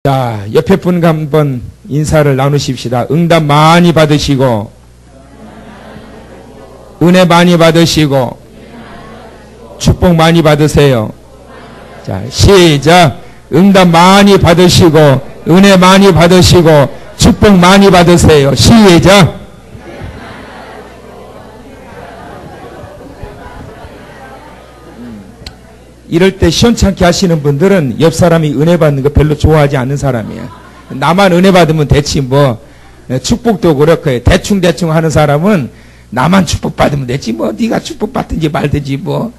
자, 옆에 분과 한번 인사를 나누십시다. 응답 많이 받으시고, 은혜 많이 받으시고, 축복 많이 받으세요. 자, 시작. 응답 많이 받으시고, 은혜 많이 받으시고, 축복 많이 받으세요. 시작. 이럴 때 시원찮게 하시는 분들은 옆 사람이 은혜 받는 거 별로 좋아하지 않는 사람이에요. 나만 은혜 받으면 됐지 뭐. 축복도 그렇고 대충 하는 사람은 나만 축복받으면 됐지 뭐. 네가 축복받든지 말든지 뭐.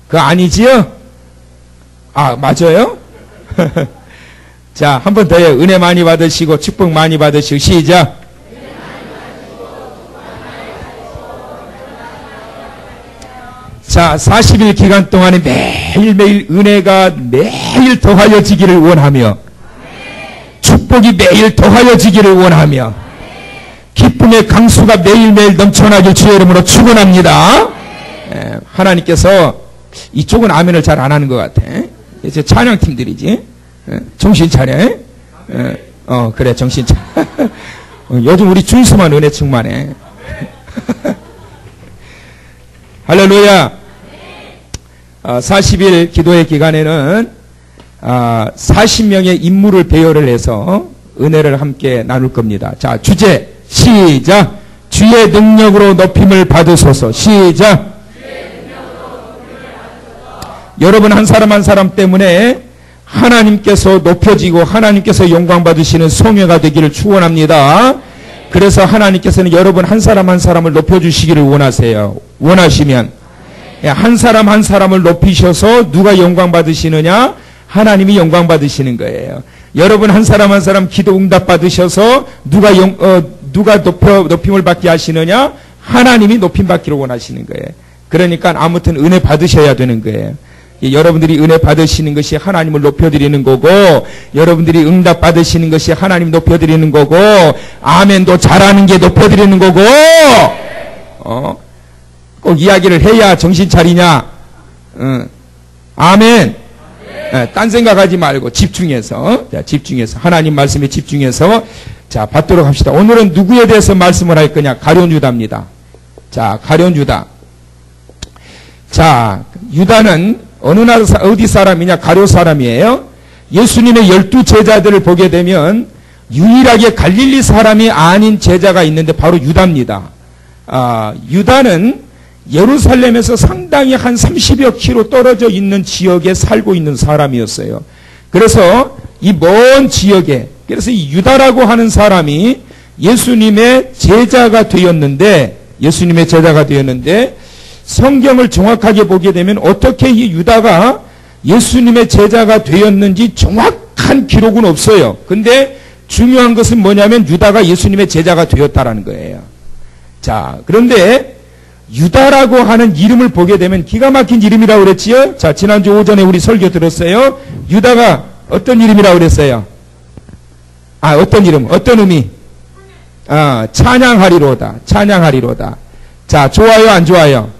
그거 아니지요? 아, 맞아요? 자, 한 번 더요. 은혜 많이 받으시고 축복 많이 받으시고 시작. 자, 40일 기간 동안에 매일매일 은혜가 매일 더하여지기를 원하며 축복이 매일 더하여지기를 원하며 기쁨의 강수가 매일매일 넘쳐나길 주의 이름으로 축원합니다. 하나님께서 이쪽은 아멘을 잘 안 하는 것 같아. 이제 찬양팀들이지. 정신 차려. 그래, 정신 차려. 요즘 우리 준수만 은혜 충만해. 할렐루야. 40일 기도의 기간에는 40명의 인물을 배열을 해서 은혜를 함께 나눌 겁니다. 자, 주제 시작. 주의 능력으로 높임을 받으소서. 시작. 여러분 한 사람 한 사람 때문에 하나님께서 높여지고 하나님께서 영광 받으시는 성회가 되기를 축원합니다. 그래서 하나님께서는 여러분 한 사람 한 사람을 높여주시기를 원하세요. 원하시면 한 사람 한 사람을 높이셔서 누가 영광 받으시느냐? 하나님이 영광 받으시는 거예요. 여러분 한 사람 한 사람 기도 응답 받으셔서 누가 높임을 받게 하시느냐? 하나님이 높임 받기를 원하시는 거예요. 그러니까 아무튼 은혜 받으셔야 되는 거예요. 여러분들이 은혜 받으시는 것이 하나님을 높여드리는 거고, 여러분들이 응답 받으시는 것이 하나님 높여드리는 거고, 아멘도 잘하는 게 높여드리는 거고, 꼭 이야기를 해야 정신 차리냐? 아멘. 딴 생각하지 말고 집중해서, 자, 집중해서 하나님 말씀에 집중해서 자 받도록 합시다. 오늘은 누구에 대해서 말씀을 할 거냐? 가룟 유다입니다. 자, 가룟 유다. 자, 유다는 어느 나라 어디 사람이냐? 가룟 사람이에요. 예수님의 12 제자들을 보게 되면 유일하게 갈릴리 사람이 아닌 제자가 있는데 바로 유다입니다. 유다는 예루살렘에서 상당히 한 30여 킬로 떨어져 있는 지역에 살고 있는 사람이었어요. 그래서 이 먼 지역에, 그래서 이 유다라고 하는 사람이 예수님의 제자가 되었는데, 성경을 정확하게 보게 되면 어떻게 이 유다가 예수님의 제자가 되었는지 정확한 기록은 없어요. 근데 중요한 것은 뭐냐면 유다가 예수님의 제자가 되었다라는 거예요. 자, 그런데 유다라고 하는 이름을 보게 되면 기가 막힌 이름이라고 그랬지요? 자, 지난주 오전에 우리 설교 들었어요. 유다가 어떤 이름이라고 그랬어요? 어떤 이름? 어떤 의미? 찬양하리로다. 찬양하리로다. 자, 좋아요, 안 좋아요?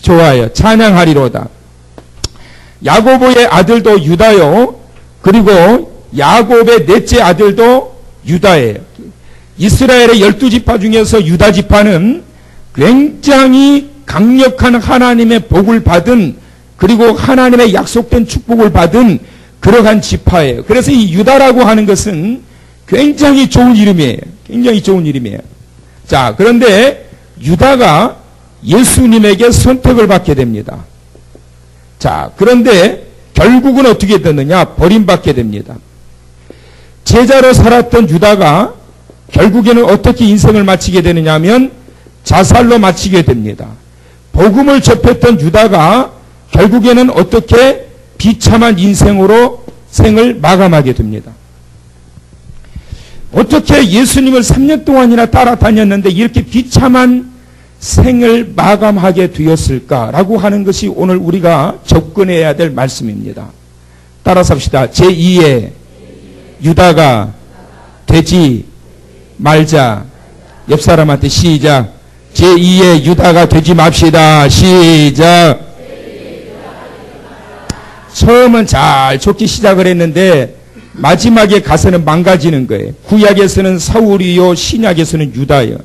좋아요. 찬양하리로다. 야고보의 아들도 유다요. 그리고 야곱의 넷째 아들도 유다예요. 이스라엘의 12지파 중에서 유다 지파는 굉장히 강력한 하나님의 복을 받은, 그리고 하나님의 약속된 축복을 받은 그러한 지파예요. 그래서 이 유다라고 하는 것은 굉장히 좋은 이름이에요. 굉장히 좋은 이름이에요. 자, 그런데 유다가 예수님에게 선택을 받게 됩니다. 자, 그런데 결국은 어떻게 됐느냐? 버림받게 됩니다. 제자로 살았던 유다가 결국에는 어떻게 인생을 마치게 되느냐 하면 자살로 마치게 됩니다. 복음을 접했던 유다가 결국에는 어떻게 비참한 인생으로 생을 마감하게 됩니다. 어떻게 예수님을 3년 동안이나 따라다녔는데 이렇게 비참한 생을 마감하게 되었을까라고 하는 것이 오늘 우리가 접근해야 될 말씀입니다. 따라서 합시다. 제2의 유다가 되지 말자. 옆 사람한테 시작. 제2의 유다가 되지 맙시다. 시작. 처음은 잘 좋게 시작을 했는데 마지막에 가서는 망가지는 거예요. 구약에서는 사울이요, 신약에서는 유다예요.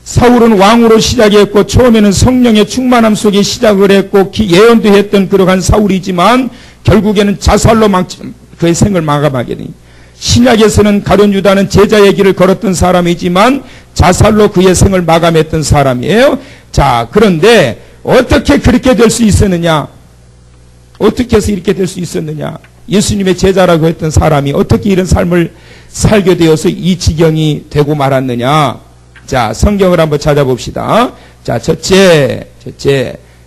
사울은 왕으로 시작했고 처음에는 성령의 충만함 속에 시작을 했고 예언도 했던 그러한 사울이지만 결국에는 자살로 그의 생을 마감하게 됩니다. 신약에서는 가룟 유다는 제자의 길을 걸었던 사람이지만 자살로 그의 생을 마감했던 사람이에요. 자, 그런데 어떻게 그렇게 될 수 있었느냐? 어떻게 해서 이렇게 될 수 있었느냐? 예수님의 제자라고 했던 사람이 어떻게 이런 삶을 살게 되어서 이 지경이 되고 말았느냐? 자, 성경을 한번 찾아봅시다. 자, 첫째.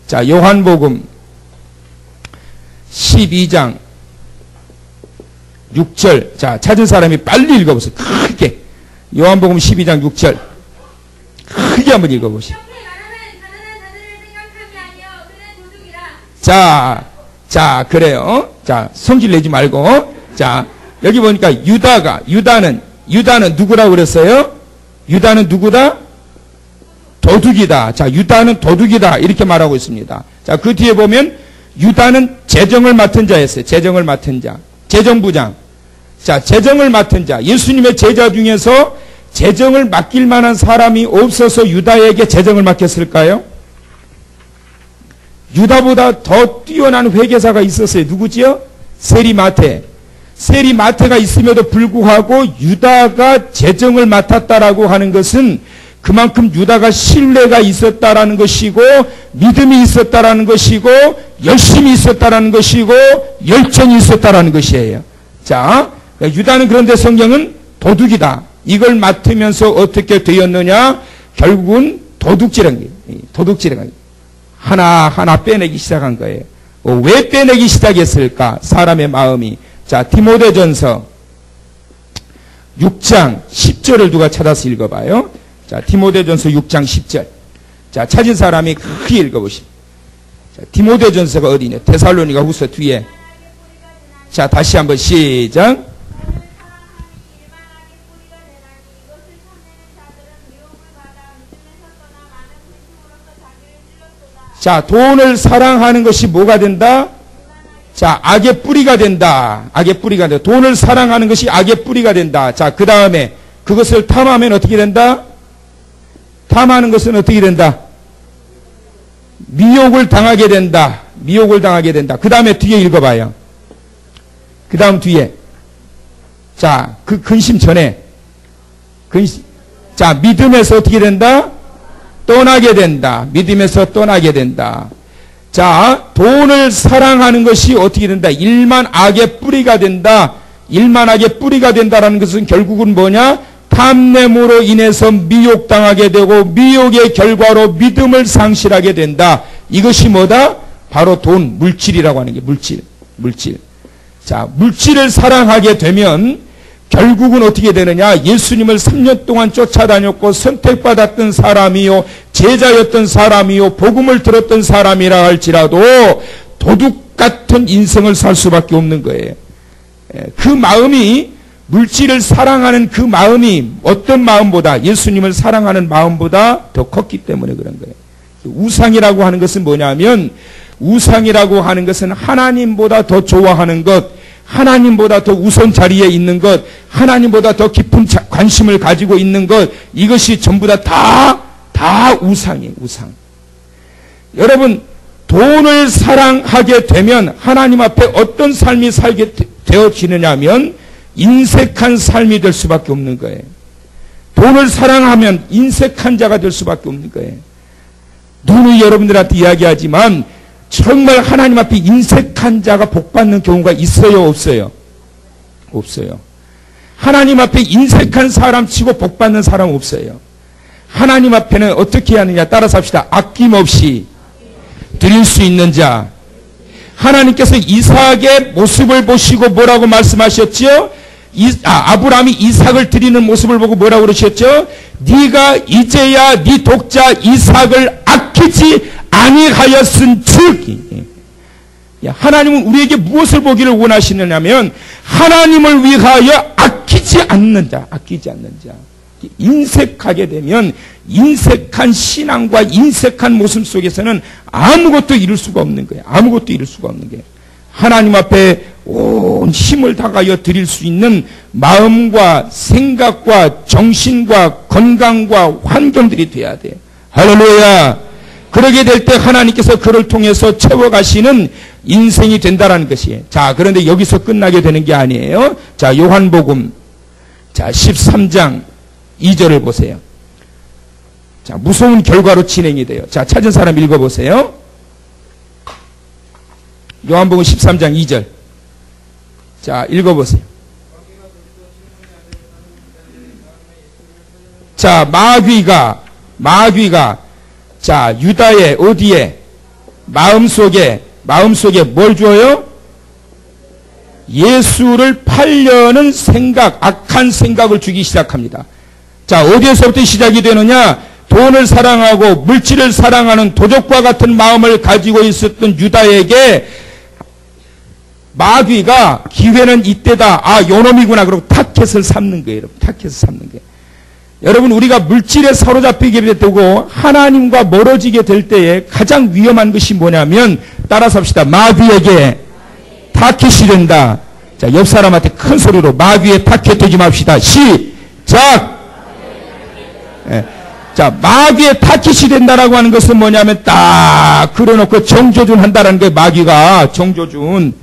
자, 요한복음 12장 6절. 자, 찾은 사람이 빨리 읽어보세요. 크게. 요한복음 12장 6절. 크게 한번 읽어보세요. 자, 그래요. 자, 성질 내지 말고. 자, 여기 보니까 유다는 누구라고 그랬어요? 유다는 누구다? 도둑이다. 자, 유다는 도둑이다. 이렇게 말하고 있습니다. 자, 그 뒤에 보면 유다는 재정을 맡은 자였어요. 재정을 맡은 자. 재정부장. 자, 재정을 맡은 자. 예수님의 제자 중에서 재정을 맡길 만한 사람이 없어서 유다에게 재정을 맡겼을까요? 유다보다 더 뛰어난 회계사가 있었어요. 누구지요? 세리마테가 있음에도 불구하고 유다가 재정을 맡았다라고 하는 것은 그만큼 유다가 신뢰가 있었다라는 것이고 믿음이 있었다라는 것이고 열심히 있었다라는 것이고 열정이 있었다라는 것이에요. 자, 유다는 그런데 성경은 도둑이다. 이걸 맡으면서 어떻게 되었느냐? 결국은 도둑질한 거예요. 하나하나 빼내기 시작한 거예요. 왜 빼내기 시작했을까? 사람의 마음이. 자, 디모데전서 6장 10절을 누가 찾아서 읽어봐요. 자, 디모데전서 6장 10절. 자, 찾은 사람이 크게 읽어보십시오. 자, 디모데전서가 어디냐? 데살로니가 후서 뒤에. 자, 다시 한번 시작. 자, 돈을 사랑하는 것이 뭐가 된다? 자, 악의 뿌리가 된다. 악의 뿌리가 된다. 돈을 사랑하는 것이 악의 뿌리가 된다. 자, 그 다음에 그것을 탐하면 어떻게 된다? 탐하는 것은 어떻게 된다? 미혹을 당하게 된다. 미혹을 당하게 된다. 그 다음에 뒤에 읽어봐요. 그 다음 뒤에. 자, 그 근심 전에. 자, 믿음에서 어떻게 된다? 떠나게 된다. 믿음에서 떠나게 된다. 자, 돈을 사랑하는 것이 어떻게 된다? 일만 악의 뿌리가 된다. 일만 악의 뿌리가 된다라는 것은 결국은 뭐냐? 탐냄으로 인해서 미혹당하게 되고 미혹의 결과로 믿음을 상실하게 된다. 이것이 뭐다? 바로 돈, 물질이라고 하는 게 물질. 자, 물질을 사랑하게 되면 결국은 어떻게 되느냐? 예수님을 3년 동안 쫓아다녔고 선택받았던 사람이요, 제자였던 사람이요, 복음을 들었던 사람이라 할지라도 도둑 같은 인생을 살 수밖에 없는 거예요. 그 마음이, 물질을 사랑하는 그 마음이 어떤 마음보다, 예수님을 사랑하는 마음보다 더 컸기 때문에 그런 거예요. 우상이라고 하는 것은 뭐냐면, 우상이라고 하는 것은 하나님보다 더 좋아하는 것, 하나님보다 더 우선 자리에 있는 것, 하나님보다 더 깊은 관심을 가지고 있는 것, 이것이 전부 다 우상이에요. 우상. 여러분, 돈을 사랑하게 되면 하나님 앞에 어떤 삶이 살게 되어지느냐면 인색한 삶이 될 수밖에 없는 거예요. 돈을 사랑하면 인색한 자가 될 수밖에 없는 거예요. 누누이 여러분들한테 이야기하지만 정말 하나님 앞에 인색한 자가 복받는 경우가 있어요, 없어요? 없어요. 하나님 앞에 인색한 사람 치고 복받는 사람 없어요. 하나님 앞에는 어떻게 하느냐? 따라서 합시다. 아낌없이 드릴 수 있는 자. 하나님께서 이삭의 모습을 보시고 뭐라고 말씀하셨죠? 아브라함이 이삭을 드리는 모습을 보고 뭐라고 그러셨죠? 네가 이제야 네 독자 이삭을 아끼지 아니하였은즉. 하나님은 우리에게 무엇을 보기를 원하시느냐면 하나님을 위하여 아끼지 않는 자. 인색하게 되면 인색한 신앙과 인색한 모습 속에서는 아무것도 이룰 수가 없는 거예요. 아무것도 이룰 수가 없는 거예요. 하나님 앞에 온 힘을 다하여 드릴 수 있는 마음과 생각과 정신과 건강과 환경들이 돼야 돼요. 할렐루야. 그러게 될 때 하나님께서 그를 통해서 채워가시는 인생이 된다라는 것이에요. 자, 그런데 여기서 끝나게 되는 게 아니에요. 자, 요한복음 자 13장 2절을 보세요. 자, 무서운 결과로 진행이 돼요. 자, 찾은 사람 읽어보세요. 요한복음 13장 2절. 자, 읽어보세요. 자, 마귀가 자, 유다의 어디에? 마음속에 뭘 줘요? 예수를 팔려는 생각, 악한 생각을 주기 시작합니다. 자, 어디에서부터 시작이 되느냐? 돈을 사랑하고 물질을 사랑하는 도적과 같은 마음을 가지고 있었던 유다에게 마귀가 기회는 이때다. 아, 요놈이구나. 그러고 타켓을 삼는 거예요. 여러분. 타켓을 삼는 거예요. 여러분, 우리가 물질에 사로잡히게 되고 하나님과 멀어지게 될 때에 가장 위험한 것이 뭐냐면, 따라서 합시다. 마귀에게 타켓이 된다. 자, 옆 사람한테 큰 소리로 마귀의 타켓 되지 맙시다. 시작! 예. 자, 마귀의 타켓이 된다라고 하는 것은 뭐냐면 딱 그려놓고 정조준 한다라는 게 마귀가 정조준.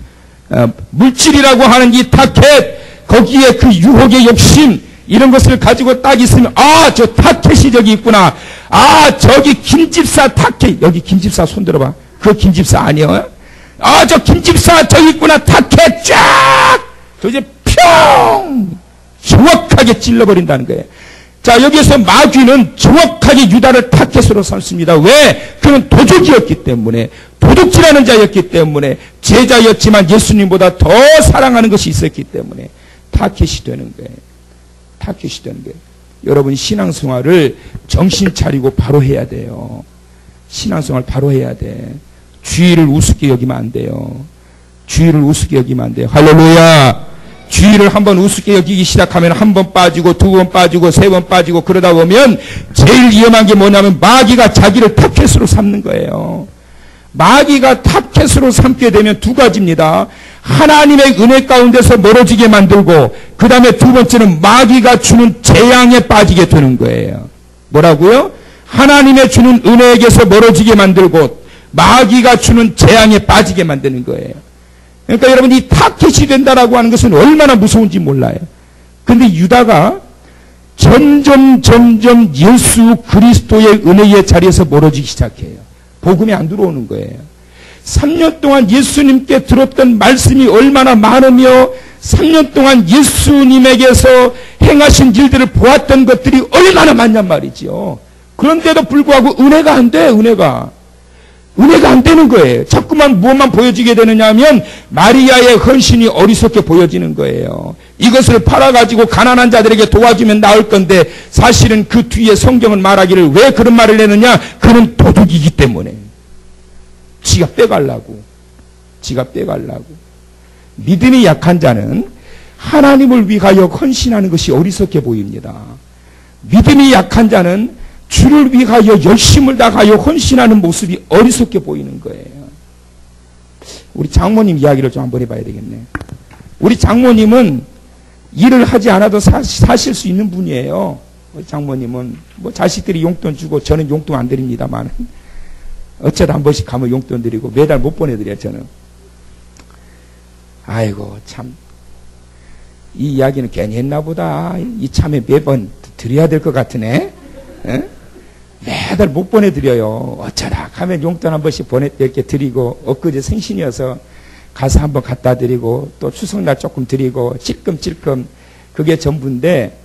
물질이라고 하는 이 타켓, 거기에 그 유혹의 욕심, 이런 것을 가지고 딱 있으면, 아, 저 타켓이 저기 있구나. 아, 저기 김집사 타켓. 여기 김집사 손 들어봐. 그 김집사 아니에요? 아, 저 김집사 저기 있구나. 타켓 쫙! 저 이제 평! 정확하게 찔러버린다는 거예요. 자, 여기에서 마귀는 정확하게 유다를 타켓으로 삼습니다. 왜? 그는 도적이었기 때문에, 도둑질하는 자였기 때문에, 제자였지만 예수님보다 더 사랑하는 것이 있었기 때문에 타켓이 되는 거예요. 타켓이 되는 거예요. 여러분, 신앙생활을 정신 차리고 바로 해야 돼요. 신앙생활 바로 해야 돼. 주의를 우습게 여기면 안 돼요. 주의를 우습게 여기면 안 돼요. 할렐루야. 주의를 한번 우습게 여기기 시작하면 한 번 빠지고 두 번 빠지고 세 번 빠지고 그러다 보면 제일 위험한 게 뭐냐면 마귀가 자기를 타켓으로 삼는 거예요. 마귀가 타켓으로 삼게 되면 두 가지입니다. 하나님의 은혜 가운데서 멀어지게 만들고, 그 다음에 두 번째는 마귀가 주는 재앙에 빠지게 되는 거예요. 뭐라고요? 하나님의 주는 은혜에게서 멀어지게 만들고 마귀가 주는 재앙에 빠지게 만드는 거예요. 그러니까 여러분, 이 타켓이 된다라고 하는 것은 얼마나 무서운지 몰라요. 근데 유다가 점점 예수 그리스도의 은혜의 자리에서 멀어지기 시작해요. 복음이 안 들어오는 거예요. 3년 동안 예수님께 들었던 말씀이 얼마나 많으며 3년 동안 예수님에게서 행하신 일들을 보았던 것들이 얼마나 많냔 말이죠. 그런데도 불구하고 은혜가 안 돼. 은혜가 안 되는 거예요. 자꾸만 무엇만 보여지게 되느냐 하면 마리아의 헌신이 어리석게 보여지는 거예요. 이것을 팔아가지고 가난한 자들에게 도와주면 나을 건데, 사실은 그 뒤에 성경은 말하기를, 왜 그런 말을 내느냐? 그는 도둑이기 때문에. 지가 빼가려고. 믿음이 약한 자는 하나님을 위하여 헌신하는 것이 어리석게 보입니다. 믿음이 약한 자는 주를 위하여 열심을 다하여 헌신하는 모습이 어리석게 보이는 거예요. 우리 장모님 이야기를 좀 한번 해봐야 되겠네. 우리 장모님은 일을 하지 않아도 사실 수 있는 분이에요. 우리 장모님은 뭐 자식들이 용돈 주고, 저는 용돈 안 드립니다만 어쩌다 한 번씩 가면 용돈 드리고 매달 못 보내드려요. 저는. 아이고 참, 이 이야기는 괜히 했나 보다. 이참에 매번 드려야 될 것 같으네. 에? 매달 못 보내드려요. 어쩌다 가면 용돈 한 번씩 이렇게 드리고, 엊그제 생신이어서 가서 한번 갖다 드리고, 또 추석날 조금 드리고, 찔끔찔끔 그게 전부인데,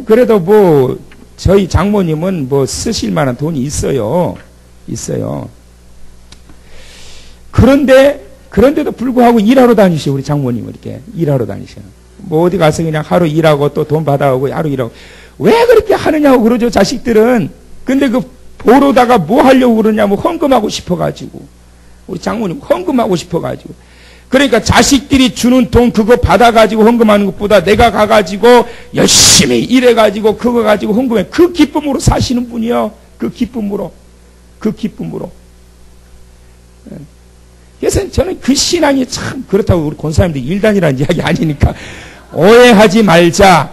그래도 뭐 저희 장모님은 뭐 쓰실 만한 돈이 있어요. 그런데도 불구하고 일하러 다니셔. 우리 장모님은 이렇게 일하러 다니셔. 뭐 어디 가서 그냥 하루 일하고 또 돈 받아오고 하루 일하고. 왜 그렇게 하느냐고 그러죠, 자식들은. 근데 그 보러다가 뭐 하려고 그러냐면 헌금하고 싶어가지고. 우리 장모님 헌금하고 싶어가지고. 그러니까 자식들이 주는 돈 그거 받아가지고 헌금하는 것보다 내가 가가지고 열심히 일해가지고 그거 가지고 헌금해. 그 기쁨으로 사시는 분이요. 그 기쁨으로. 그래서 저는 그 신앙이 참 그렇다고 우리 권사님들 일단이라는 이야기 아니니까 오해하지 말자.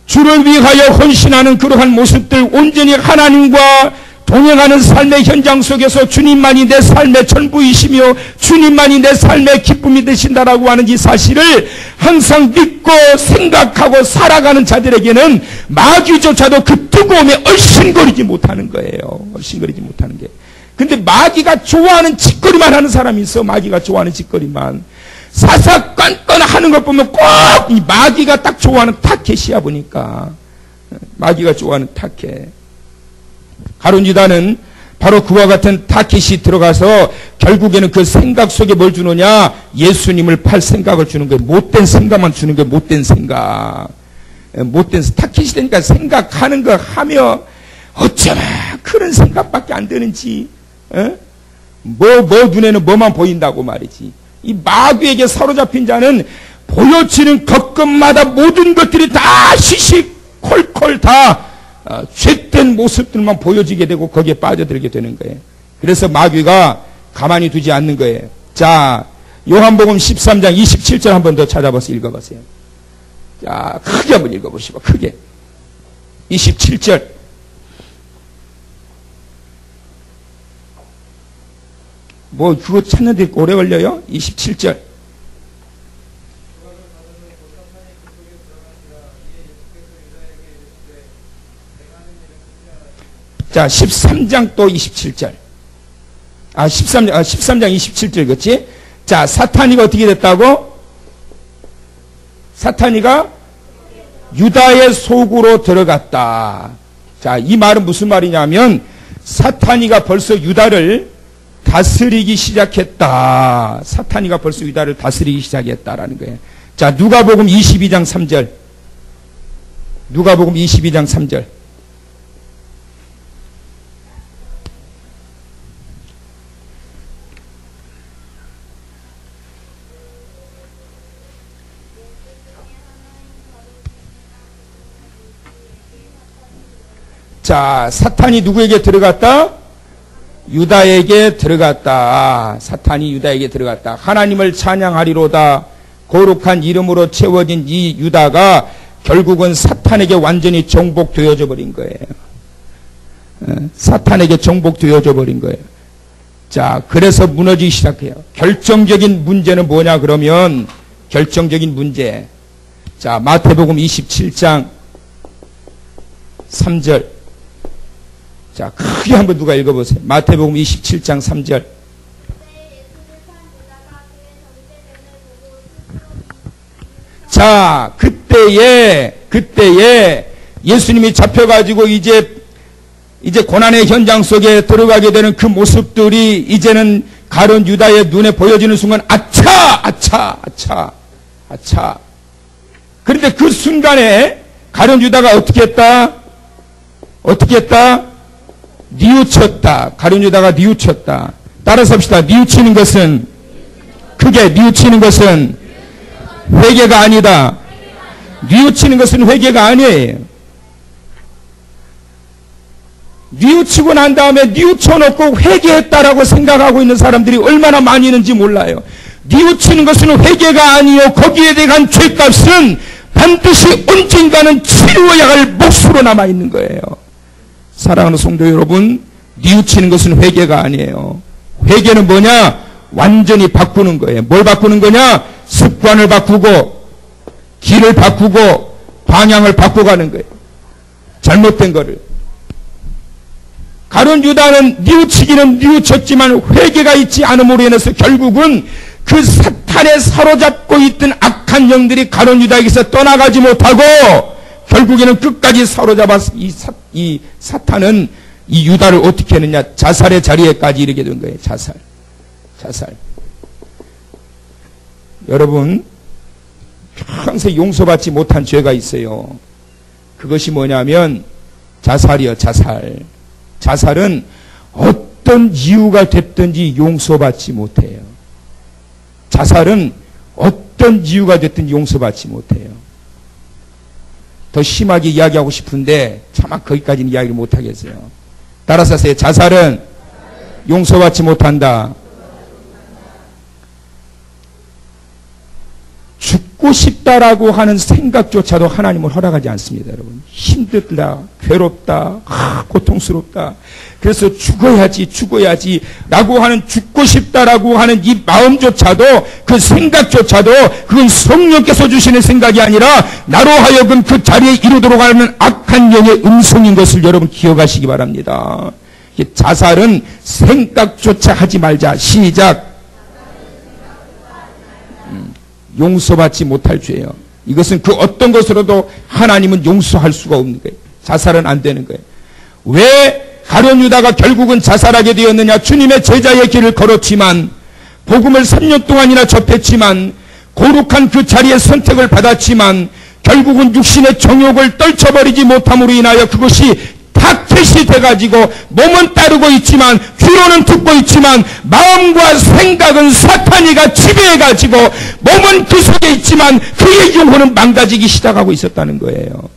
주를 위하여 헌신하는 그러한 모습들, 온전히 하나님과 동행하는 삶의 현장 속에서 주님만이 내 삶의 전부이시며 주님만이 내 삶의 기쁨이 되신다라고 하는 이 사실을 항상 믿고 생각하고 살아가는 자들에게는 마귀조차도 그 뜨거움에 얼씬거리지 못하는 거예요. 얼씬거리지 못하는 게. 근데 마귀가 좋아하는 짓거리만 하는 사람이 있어. 마귀가 좋아하는 짓거리만. 사사건건 하는 걸 보면 꼭 이 마귀가 딱 좋아하는 타켓이야 보니까. 마귀가 좋아하는 타켓. 가룟 유다는 바로 그와 같은 타켓이 들어가서 결국에는 그 생각 속에 뭘 주느냐? 예수님을 팔 생각을 주는 거예요. 못된 생각만 주는 거예요. 못된 생각. 못된 타켓이 되니까 생각하는 거 하며 어쩌면 그런 생각밖에 안 되는지. 뭐 눈에는 뭐만 보인다고 말이지. 이 마귀에게 사로잡힌 자는 보여지는 것것마다 모든 것들이 다 시시콜콜 다 죄된 모습들만 보여지게 되고 거기에 빠져들게 되는 거예요. 그래서 마귀가 가만히 두지 않는 거예요. 자, 요한복음 13장 27절 한 번 더 찾아봐서 읽어보세요. 자, 크게 한번 읽어보시고 크게. 27절. 뭐 그거 찾는데 오래 걸려요? 27절. 자, 13장 또 27절. 13장 27절, 그렇지? 자, 사탄이가 어떻게 됐다고? 사탄이가 유다의 속으로 들어갔다. 자, 이 말은 무슨 말이냐면, 사탄이가 벌써 유다를 다스리기 시작했다. 사탄이가 벌써 유다를 다스리기 시작했다라는 거예요. 자, 누가복음 22장 3절. 누가복음 22장 3절. 자, 사탄이 누구에게 들어갔다? 유다에게 들어갔다. 사탄이 유다에게 들어갔다. 하나님을 찬양하리로다. 거룩한 이름으로 채워진 이 유다가 결국은 사탄에게 완전히 정복되어져 버린 거예요. 사탄에게 정복되어져 버린 거예요. 자, 그래서 무너지기 시작해요. 결정적인 문제는 뭐냐 그러면, 결정적인 문제. 자, 마태복음 27장 3절. 자, 크게 한번 누가 읽어보세요. 마태복음 27장 3절. 자, 그때에 예수님이 잡혀가지고 이제 고난의 현장 속에 들어가게 되는 그 모습들이 이제는 가룟 유다의 눈에 보여지는 순간, 아차. 그런데 그 순간에 가룟 유다가 어떻게 했다? 뉘우쳤다. 가룟 유다가 뉘우쳤다. 따라서 합시다. 뉘우치는 것은, 크게 뉘우치는 것은 회개가 아니다. 뉘우치는 것은 회개가 아니에요. 뉘우치고 난 다음에 뉘우쳐놓고 회개했다라고 생각하고 있는 사람들이 얼마나 많이 있는지 몰라요. 뉘우치는 것은 회개가 아니요, 거기에 대한 죄값은 반드시 언젠가는 치루어야 할 몫으로 남아있는 거예요. 사랑하는 성도 여러분, 뉘우치는 것은 회개가 아니에요. 회개는 뭐냐? 완전히 바꾸는 거예요. 뭘 바꾸는 거냐? 습관을 바꾸고, 길을 바꾸고, 방향을 바꿔가는 거예요. 잘못된 거를. 가룟 유다는 뉘우치기는 뉘우쳤지만 회개가 있지 않음으로 인해서 결국은 그 사탄에 사로잡고 있던 악한 영들이 가룟 유다에게서 떠나가지 못하고 결국에는 끝까지 사로잡아서 이 사탄은 이 유다를 어떻게 했느냐? 자살의 자리에까지 이르게 된 거예요. 자살. 여러분, 평생 용서받지 못한 죄가 있어요. 그것이 뭐냐면 자살이요, 자살. 자살은 어떤 이유가 됐든지 용서받지 못해요. 자살은 어떤 이유가 됐든지 용서받지 못해요. 더 심하게 이야기하고 싶은데 차마 거기까지는 이야기를 못하겠어요. 따라서 하세요. 자살은 용서받지 못한다. 죽고 싶다라고 하는 생각조차도 하나님은 허락하지 않습니다, 여러분. 힘들다, 괴롭다, 고통스럽다. 그래서 죽어야지 라고 하는 죽고 싶다라고 하는 이 마음조차도 그 생각조차도 그건 성령께서 주시는 생각이 아니라 나로 하여금 그 자리에 이르도록 하는 악한 영의 음성인 것을 여러분 기억하시기 바랍니다. 자살은 생각조차 하지 말자. 시작. 용서받지 못할 죄예요. 이것은 그 어떤 것으로도 하나님은 용서할 수가 없는 거예요. 자살은 안 되는 거예요. 왜 가룟 유다가 결국은 자살하게 되었느냐? 주님의 제자의 길을 걸었지만 복음을 3년 동안이나 접했지만 거룩한 그 자리에 선택을 받았지만 결국은 육신의 정욕을 떨쳐버리지 못함으로 인하여 그것이 타켓이 돼가지고 몸은 따르고 있지만 귀로는 듣고 있지만 마음과 생각은 사탄이가 지배해가지고 몸은 그 속에 있지만 그의 영혼은 망가지기 시작하고 있었다는 거예요.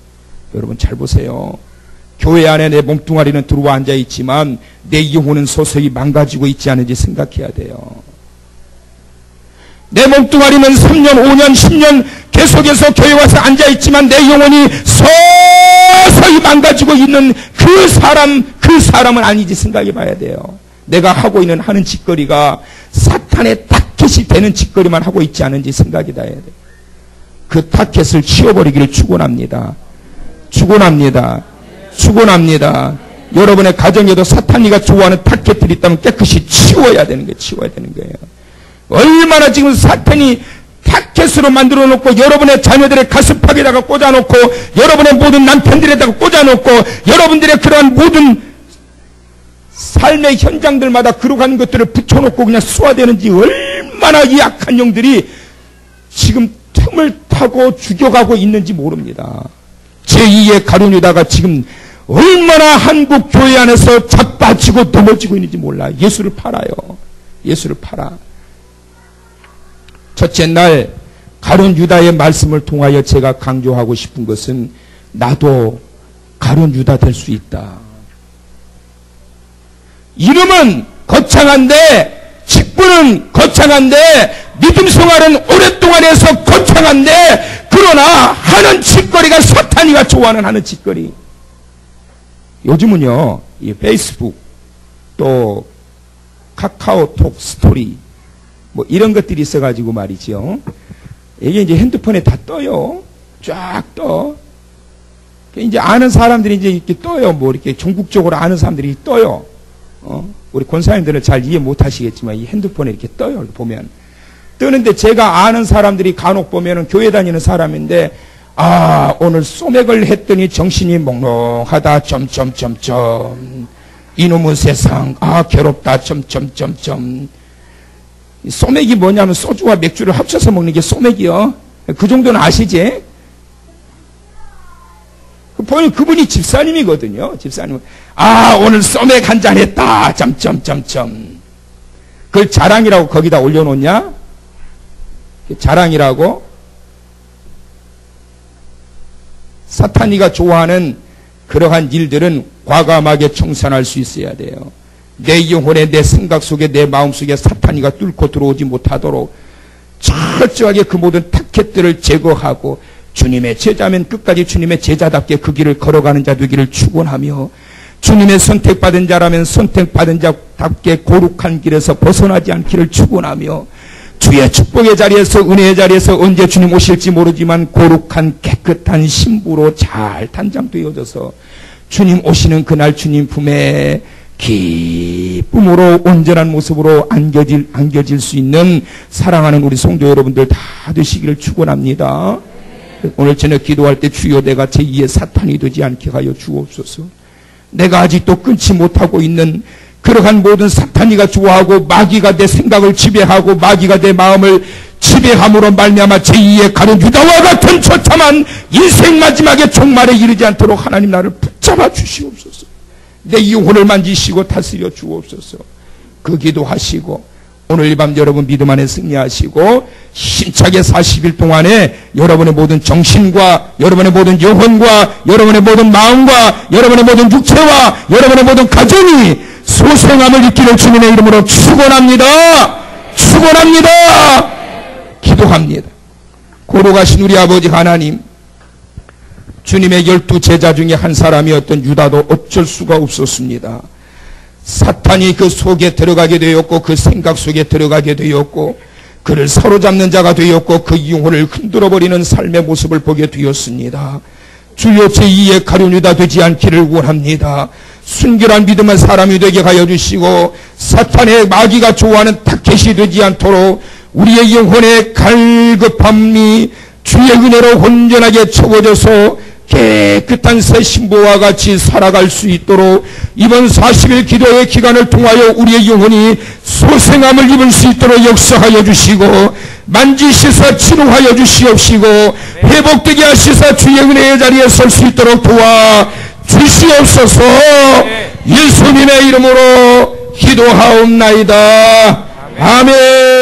여러분 잘 보세요. 교회 안에 내 몸뚱아리는 들어와 앉아있지만 내 영혼은 서서히 망가지고 있지 않은지 생각해야 돼요. 내 몸뚱아리는 3년, 5년, 10년 계속해서 교회 와서 앉아있지만 내 영혼이 서서히 망가지고 있는 그 사람은 아니지 생각해 봐야 돼요. 내가 하는 짓거리가 사탄의 타켓이 되는 짓거리만 하고 있지 않은지 생각이 나야 돼요. 그 타켓을 치워버리기를 축원합니다. 여러분의 가정에도 사탄이가 좋아하는 타켓들이 있다면 깨끗이 치워야 되는 거예요. 얼마나 지금 사탄이 타켓으로 만들어 놓고 여러분의 자녀들의 가슴팍에다가 꽂아놓고 여러분의 모든 남편들에다가 꽂아놓고 여러분들의 그러한 모든 삶의 현장들마다 그러한 것들을 붙여놓고 그냥 쏘아대는지 얼마나 이 악한 영들이 지금 틈을 타고 죽여가고 있는지 모릅니다. 제2의 가룟 유다가 지금 얼마나 한국 교회 안에서 자빠지고 넘어지고 있는지 몰라. 예수를 팔아요. 첫째 날 가룟 유다의 말씀을 통하여 제가 강조하고 싶은 것은 나도 가룟 유다 될 수 있다. 이름은 거창한데 직분은 거창한데 믿음 생활은 오랫동안 해서 거창한데 그러나 하는 짓거리가 사탄이가 좋아하는 하는 짓거리. 요즘은요 이 페이스북 또 카카오톡 스토리 뭐 이런 것들이 있어가지고 말이죠. 이게 이제 핸드폰에 다 떠요. 쫙 떠. 이제 아는 사람들이 이제 이렇게 떠요. 뭐 이렇게 전국적으로 아는 사람들이 떠요. 우리 권사님들은 잘 이해 못 하시겠지만 이 핸드폰에 이렇게 떠요. 이렇게 보면. 뜨는데 제가 아는 사람들이 간혹 보면은 교회 다니는 사람인데 오늘 소맥을 했더니 정신이 몽롱하다. 이놈의 세상. 괴롭다. 소맥이 뭐냐면 소주와 맥주를 합쳐서 먹는 게 소맥이요. 그 정도는 아시지? 보면 그분이 집사님이거든요. 집사님은 오늘 소맥 한잔 했다. 그걸 자랑이라고 거기다 올려놓냐? 자랑이라고? 사탄이가 좋아하는 그러한 일들은 과감하게 청산할 수 있어야 돼요. 내 영혼에 내 생각 속에 내 마음 속에 사탄이가 뚫고 들어오지 못하도록 철저하게 그 모든 타켓들을 제거하고 주님의 제자면 끝까지 주님의 제자답게 그 길을 걸어가는 자 되기를 축원하며 주님의 선택받은 자라면 선택받은 자답게 거룩한 길에서 벗어나지 않기를 축원하며 주의 축복의 자리에서 은혜의 자리에서 언제 주님 오실지 모르지만 거룩한 깨끗한 신부로 잘 단장되어져서 주님 오시는 그날 주님 품에 기쁨으로 온전한 모습으로 안겨질 수 있는 사랑하는 우리 성도 여러분들 다 되시기를 축원합니다. 오늘 저녁 기도할 때 주여 내가 제2의 사탄이 되지 않게 하여 주옵소서. 내가 아직도 끊지 못하고 있는 그러한 모든 사탄이가 좋아하고 마귀가 내 생각을 지배하고 마귀가 내 마음을 지배함으로 말미암아 제2의 가룟 유다와 같은 처참한 인생 마지막에 종말에 이르지 않도록 하나님 나를 붙잡아 주시옵소서. 내 영혼을 만지시고 다스려 주옵소서. 그 기도하시고 오늘 이 밤 여러분 믿음 안에 승리하시고 힘차게 40일 동안에 여러분의 모든 정신과 여러분의 모든 영혼과 여러분의 모든 마음과 여러분의 모든 육체와 여러분의 모든 가정이 소생함을 입기를 주님의 이름으로 축원합니다. 축원합니다. 기도합니다. 고로 가신 우리 아버지 하나님, 주님의 12 제자 중에 한 사람이었던 유다도 어쩔 수가 없었습니다. 사탄이 그 속에 들어가게 되었고 그 생각 속에 들어가게 되었고 그를 사로잡는 자가 되었고 그 영혼을 흔들어버리는 삶의 모습을 보게 되었습니다. 주여 제2의 가룟 유다 되지 않기를 원합니다. 순결한 믿음의 사람이 되게 하여 주시고 사탄의 마귀가 좋아하는 타켓이 되지 않도록 우리의 영혼의 갈급함이 주의 은혜로 온전하게 채워져서 깨끗한 새 신부와 같이 살아갈 수 있도록 이번 40일 기도의 기간을 통하여 우리의 영혼이 소생함을 입을 수 있도록 역사하여 주시고 만지시사 치료하여 주시옵시고 회복되게 하시사 주의 은혜의 자리에 설 수 있도록 도와 주시옵소서. 예수님의 이름으로 기도하옵나이다. 아멘.